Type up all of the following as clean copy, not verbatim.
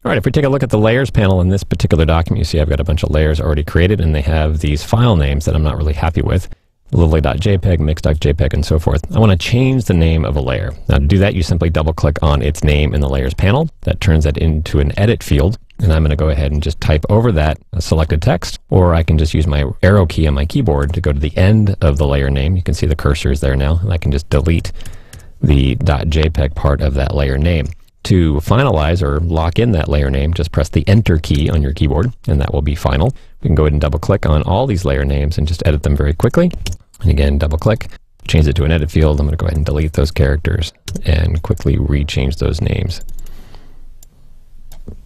All right, if we take a look at the layers panel in this particular document, you see I've got a bunch of layers already created, and they have these file names that I'm not really happy with. Lily.jpg, mix.jpg, and so forth. I want to change the name of a layer. Now to do that, you simply double click on its name in the layers panel. That turns that into an edit field. And I'm going to go ahead and just type over that selected text, or I can just use my arrow key on my keyboard to go to the end of the layer name. You can see the cursor is there now, and I can just delete the .jpg part of that layer name. To finalize or lock in that layer name, just press the Enter key on your keyboard, and that will be final. We can go ahead and double click on all these layer names and just edit them very quickly. And again, double click, change it to an edit field. I'm going to go ahead and delete those characters and quickly rechange those names.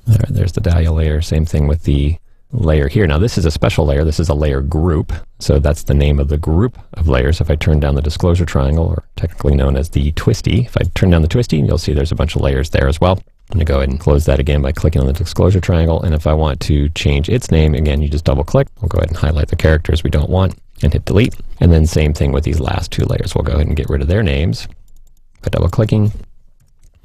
All right, there's the Dahlia layer. Same thing with the layer here. Now this is a special layer. This is a layer group. So that's the name of the group of layers. If I turn down the disclosure triangle, or technically known as the twisty, if I turn down the twisty, you'll see there's a bunch of layers there as well. I'm going to go ahead and close that again by clicking on the disclosure triangle. And if I want to change its name, again, you just double click. We'll go ahead and highlight the characters we don't want and hit delete. And then same thing with these last two layers. We'll go ahead and get rid of their names by double clicking.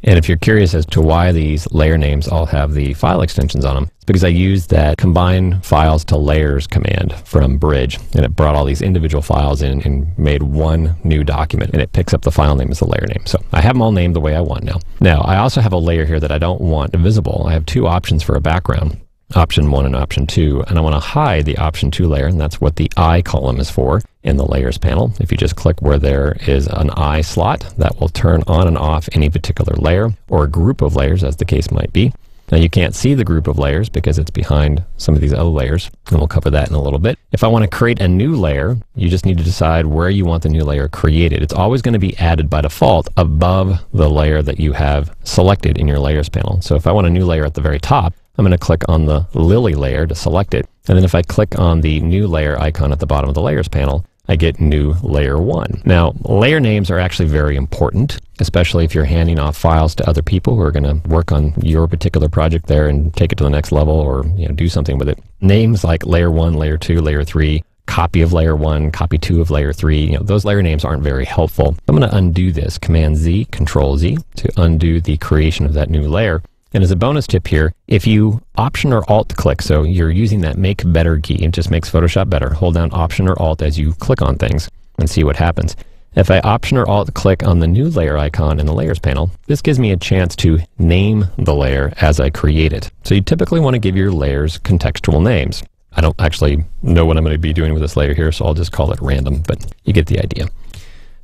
And if you're curious as to why these layer names all have the file extensions on them, it's because I used that combine files to layers command from Bridge, and it brought all these individual files in and made one new document, and it picks up the file name as the layer name. So I have them all named the way I want now. Now, I also have a layer here that I don't want visible. I have two options for a background, option 1 and option 2, and I want to hide the option 2 layer, and that's what the I column is for in the layers panel. If you just click where there is an I slot, that will turn on and off any particular layer or a group of layers, as the case might be. Now you can't see the group of layers because it's behind some of these other layers, and we'll cover that in a little bit. If I want to create a new layer, you just need to decide where you want the new layer created. It's always going to be added by default above the layer that you have selected in your layers panel. So if I want a new layer at the very top, I'm going to click on the Lily layer to select it. And then if I click on the new layer icon at the bottom of the layers panel, I get new layer 1. Now, layer names are actually very important, especially if you're handing off files to other people who are going to work on your particular project there and take it to the next level, or do something with it. Names like layer 1, layer 2, layer 3, copy of layer 1, copy 2 of layer 3, those layer names aren't very helpful. I'm going to undo this, Command Z, Control Z, to undo the creation of that new layer. And as a bonus tip here, if you Option or Alt click, so you're using that Make Better key, it just makes Photoshop better. Hold down Option or Alt as you click on things and see what happens. If I Option or Alt click on the new layer icon in the layers panel, this gives me a chance to name the layer as I create it. So you typically want to give your layers contextual names. I don't actually know what I'm going to be doing with this layer here, so I'll just call it random, but you get the idea.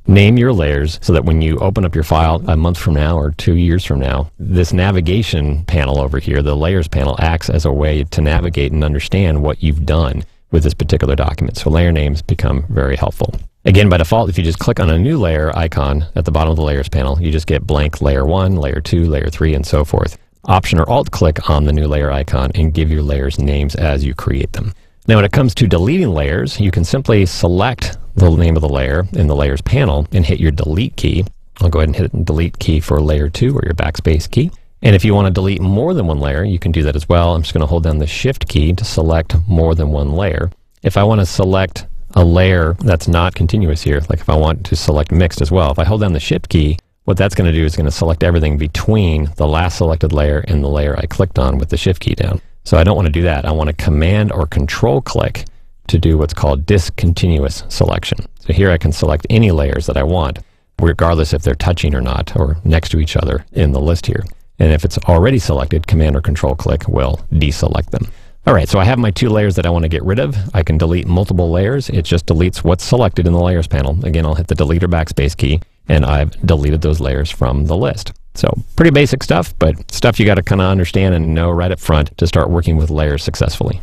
Name your layers so that when you open up your file a month from now or 2 years from now, this navigation panel over here, the layers panel, acts as a way to navigate and understand what you've done with this particular document. So layer names become very helpful. Again, by default, if you just click on a new layer icon at the bottom of the layers panel, you just get blank layer 1, layer 2, layer 3, and so forth. Option or Alt click on the new layer icon and give your layers names as you create them. Now, when it comes to deleting layers, you can simply select the name of the layer in the layers panel and hit your delete key. I'll go ahead and hit the delete key for layer 2 or your backspace key. And if you want to delete more than one layer, you can do that as well. I'm just going to hold down the shift key to select more than one layer. If I want to select a layer that's not continuous here, like if I want to select mixed as well, if I hold down the shift key, what that's going to do is going to select everything between the last selected layer and the layer I clicked on with the shift key down. So I don't want to do that. I want to Command or Control click to do what's called discontinuous selection. So here I can select any layers that I want, regardless if they're touching or not, or next to each other in the list here. And if it's already selected, Command or Control click will deselect them. All right, so I have my 2 layers that I want to get rid of. I can delete multiple layers. It just deletes what's selected in the layers panel. Again, I'll hit the Delete or Backspace key, and I've deleted those layers from the list. So pretty basic stuff, but stuff you got to kind of understand and know right up front to start working with layers successfully.